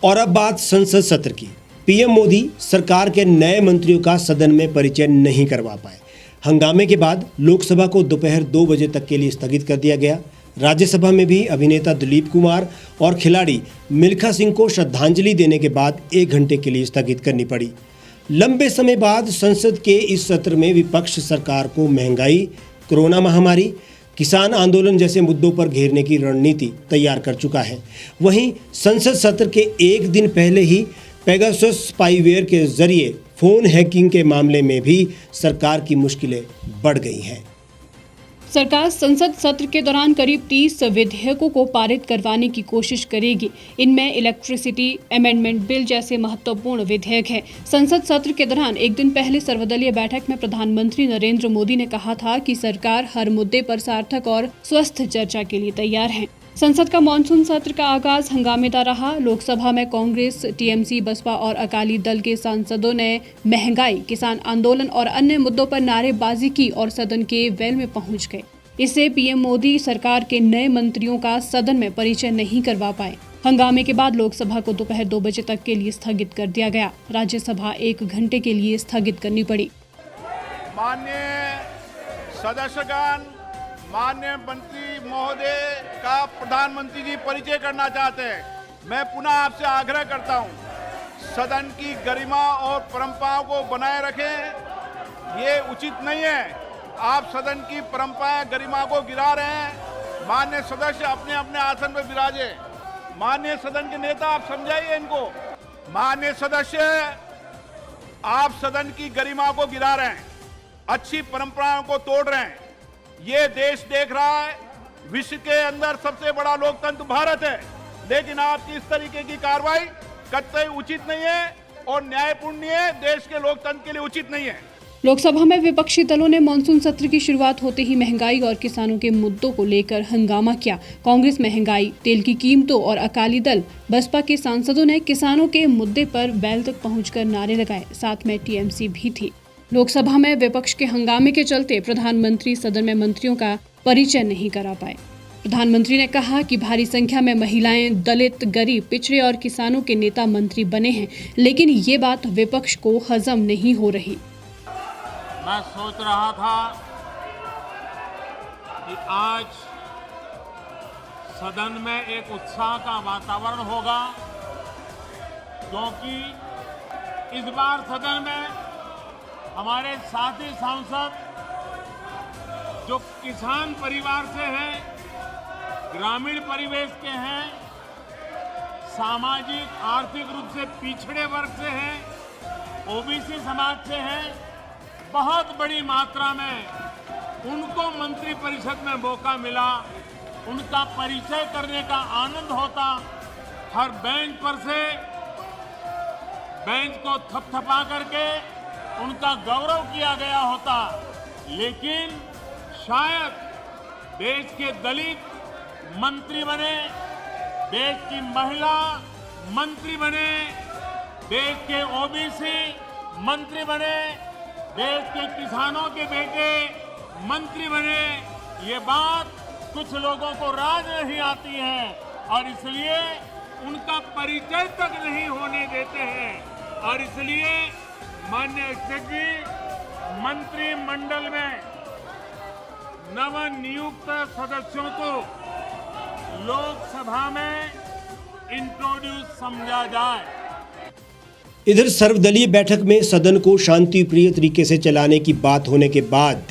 और अब बात संसद सत्र की। पीएम मोदी सरकार के नए मंत्रियों का सदन में परिचय नहीं करवा पाए। हंगामे के बाद लोकसभा को दोपहर 2 बजे तक के लिए स्थगित कर दिया गया। राज्यसभा में भी अभिनेता दिलीप कुमार और खिलाड़ी मिल्खा सिंह को श्रद्धांजलि देने के बाद 1 घंटे के लिए स्थगित करनी पड़ी। लंबे समय बाद संसद के इस सत्र में विपक्ष सरकार को महंगाई, कोरोना महामारी, किसान आंदोलन जैसे मुद्दों पर घेरने की रणनीति तैयार कर चुका है। वहीं संसद सत्र के 1 दिन पहले ही पेगासस स्पाईवेयर के जरिए फोन हैकिंग के मामले में भी सरकार की मुश्किलें बढ़ गई हैं। सरकार संसद सत्र के दौरान करीब 30 विधेयकों को पारित करवाने की कोशिश करेगी। इनमें इलेक्ट्रिसिटी अमेंडमेंट बिल जैसे महत्वपूर्ण विधेयक हैं। संसद सत्र के दौरान 1 दिन पहले सर्वदलीय बैठक में प्रधानमंत्री नरेंद्र मोदी ने कहा था कि सरकार हर मुद्दे पर सार्थक और स्वस्थ चर्चा के लिए तैयार है। संसद का मानसून सत्र का आगाज हंगामेदार रहा। लोकसभा में कांग्रेस, टीएमसी, बसपा और अकाली दल के सांसदों ने महंगाई, किसान आंदोलन और अन्य मुद्दों पर नारेबाजी की और सदन के वेल में पहुंच गए। इससे पीएम मोदी सरकार के नए मंत्रियों का सदन में परिचय नहीं करवा पाए। हंगामे के बाद लोकसभा को दोपहर 2 बजे तक के लिए स्थगित कर दिया गया। राज्यसभा 1 घंटे के लिए स्थगित करनी पड़ी। माननीय सदस्यगण, माननीय मंत्री महोदय का प्रधानमंत्री जी परिचय करना चाहते हैं। मैं पुनः आपसे आग्रह करता हूं, सदन की गरिमा और परंपराओं को बनाए रखें। ये उचित नहीं है, आप सदन की परंपरा गरिमा को गिरा रहे हैं। माननीय सदस्य अपने अपने आसन पर विराजे। माननीय सदन के नेता, आप समझाइए इनको। माननीय सदस्य, आप सदन की गरिमा को गिरा रहे हैं, अच्छी परंपराओं को तोड़ रहे हैं। ये देश देख रहा है, विश्व के अंदर सबसे बड़ा लोकतंत्र भारत है, लेकिन आपकी इस तरीके की कार्रवाई कतई उचित नहीं है और न्यायपूर्ण नहीं है, देश के लोकतंत्र के लिए उचित नहीं है। लोकसभा में विपक्षी दलों ने मानसून सत्र की शुरुआत होते ही महंगाई और किसानों के मुद्दों को लेकर हंगामा किया। कांग्रेस महंगाई, तेल की कीमतों और अकाली दल, बसपा के सांसदों ने किसानों के मुद्दे पर वेल तक पहुंचकर नारे लगाए। साथ में टीएमसी भी थी। लोकसभा में विपक्ष के हंगामे के चलते प्रधानमंत्री सदन में मंत्रियों का परिचय नहीं करा पाए। प्रधानमंत्री ने कहा कि भारी संख्या में महिलाएं, दलित, गरीब, पिछड़े और किसानों के नेता मंत्री बने हैं, लेकिन ये बात विपक्ष को हजम नहीं हो रही। मैं सोच रहा था कि आज सदन में एक उत्साह का वातावरण होगा, क्योंकि इस बार सदन में हमारे साथी सांसद जो किसान परिवार से हैं, ग्रामीण परिवेश के हैं, सामाजिक आर्थिक रूप से पिछड़े वर्ग से हैं, ओबीसी समाज से हैं, बहुत बड़ी मात्रा में उनको मंत्रिपरिषद में मौका मिला। उनका परिचय करने का आनंद होता। हर बेंच पर से बेंच को थपथपा करके उनका गौरव किया गया होता, लेकिन शायद देश के दलित मंत्री बने, देश की महिला मंत्री बने, देश के ओबीसी मंत्री बने, देश के किसानों के बेटे मंत्री बने। ये बात कुछ लोगों को राज नहीं आती है और इसलिए उनका परिचय तक नहीं होने देते हैं। और इसलिए माननीय अध्यक्ष जी, मंत्रिमंडल में नवनियुक्त सदस्यों को लोकसभा में इंट्रोड्यूस समझा जाए। इधर सर्वदलीय बैठक में सदन को शांतिप्रिय तरीके से चलाने की बात होने के बाद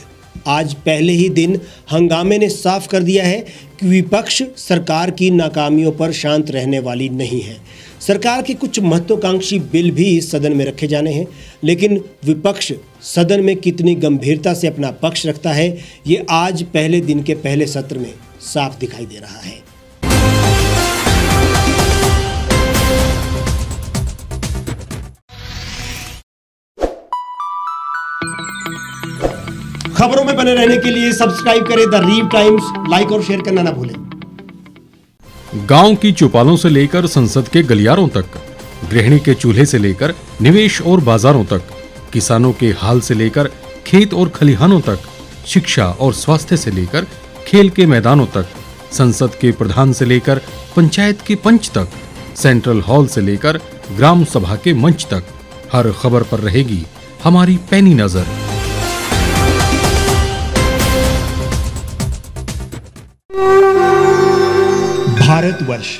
आज पहले ही दिन हंगामे ने साफ कर दिया है कि विपक्ष सरकार की नाकामियों पर शांत रहने वाली नहीं है। सरकार के कुछ महत्वाकांक्षी बिल भी इस सदन में रखे जाने हैं, लेकिन विपक्ष सदन में कितनी गंभीरता से अपना पक्ष रखता है, ये आज पहले दिन के पहले सत्र में साफ दिखाई दे रहा है। खबरों में बने रहने के लिए सब्सक्राइब करें द रीव टाइम्स, लाइक और शेयर करना ना भूलें। गांव की चौपालों से लेकर संसद के गलियारों तक, गृहिणी के चूल्हे से लेकर निवेश और बाजारों तक, किसानों के हाल से लेकर खेत और खलिहानों तक, शिक्षा और स्वास्थ्य से लेकर खेल के मैदानों तक, संसद के प्रधान से लेकर पंचायत के पंच तक, सेंट्रल हॉल से लेकर ग्राम सभा के मंच तक हर खबर पर रहेगी हमारी पैनी नजर। भारतवर्ष,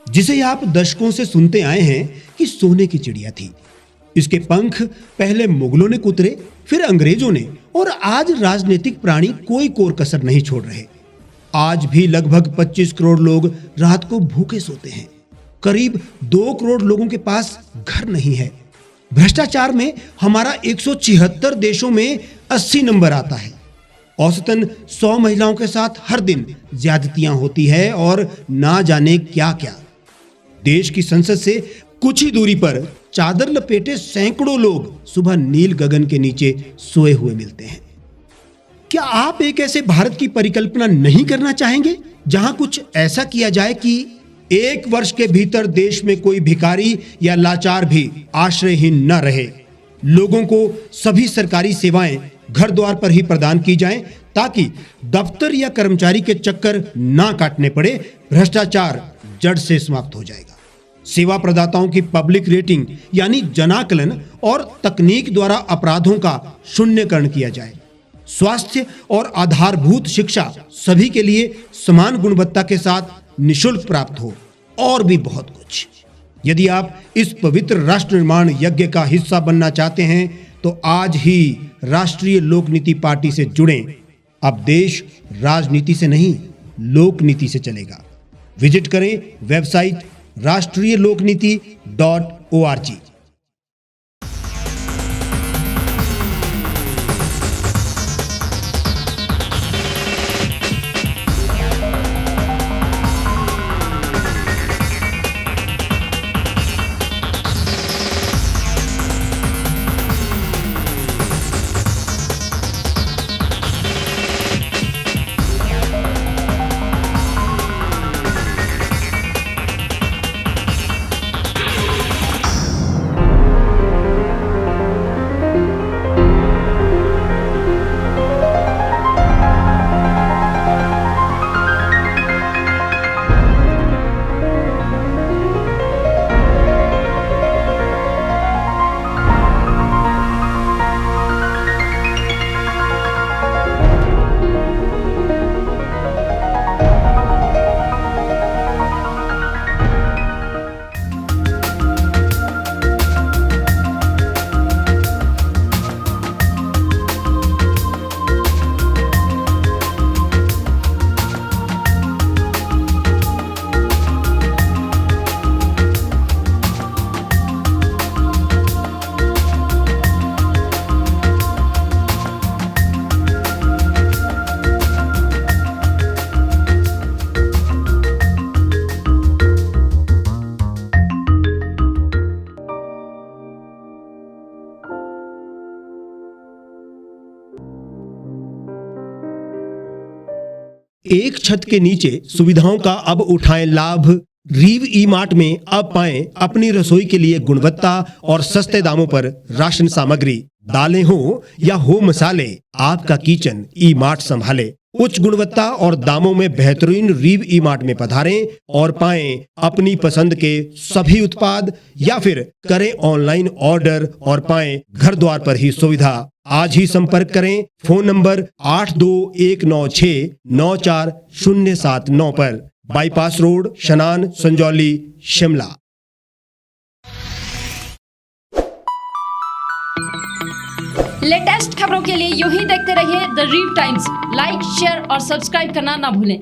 जिसे आप दशकों से सुनते आए हैं कि सोने की चिड़िया थी। इसके पंख पहले मुगलों ने कुतरे, फिर अंग्रेजों ने, और आज राजनीतिक प्राणी कोई कोर कसर नहीं छोड़ रहे। आज भी लगभग 25 करोड़ लोग रात को भूखे सोते हैं। करीब 2 करोड़ लोगों के पास घर नहीं है। भ्रष्टाचार में हमारा 176 देशों में 80 नंबर आता है। औसतन 100 महिलाओं के साथ हर दिन ज्यादतियां होती है और ना जाने क्या क्या। देश की संसद से कुछ ही दूरी पर चादर लपेटे सैकड़ों लोग सुबह नील गगन के नीचे सोए हुए मिलते हैं। क्या आप एक ऐसे भारत की परिकल्पना नहीं करना चाहेंगे जहां कुछ ऐसा किया जाए कि 1 वर्ष के भीतर देश में कोई भिखारी या लाचार भी आश्रयहीन न रहे? लोगों को सभी सरकारी सेवाएं घर द्वार पर ही प्रदान की जाएं ताकि दफ्तर या कर्मचारी के चक्कर ना काटने पड़े। भ्रष्टाचार जड़ से समाप्त हो जाएगा। सेवा प्रदाताओं की पब्लिक रेटिंग यानी जनाकलन और तकनीक द्वारा अपराधों का शून्यकरण किया जाए। स्वास्थ्य और आधारभूत शिक्षा सभी के लिए समान गुणवत्ता के साथ निशुल्क प्राप्त हो, और भी बहुत कुछ। यदि आप इस पवित्र राष्ट्र निर्माण यज्ञ का हिस्सा बनना चाहते हैं तो आज ही राष्ट्रीय लोक नीति पार्टी से जुड़ें। अब देश राजनीति से नहीं, लोक नीति से चलेगा। विजिट करें वेबसाइट rashtriyalokniti.org। एक छत के नीचे सुविधाओं का अब उठाएं लाभ। रीव ई मार्ट में अब पाएं अपनी रसोई के लिए गुणवत्ता और सस्ते दामों पर राशन सामग्री। दालें हो या हो मसाले, आपका किचन ई मार्ट संभाले। उच्च गुणवत्ता और दामों में बेहतरीन रीव ई मार्ट में पधारें और पाएं अपनी पसंद के सभी उत्पाद, या फिर करें ऑनलाइन ऑर्डर और पाएं घर द्वार पर ही सुविधा। आज ही संपर्क करें फोन नंबर 8219694079 पर, बाईपास रोड, शनान, संजौली, शिमला। लेटेस्ट खबरों के लिए यूं ही देखते रहिए द रीव टाइम्स। लाइक, शेयर और सब्सक्राइब करना ना भूलें।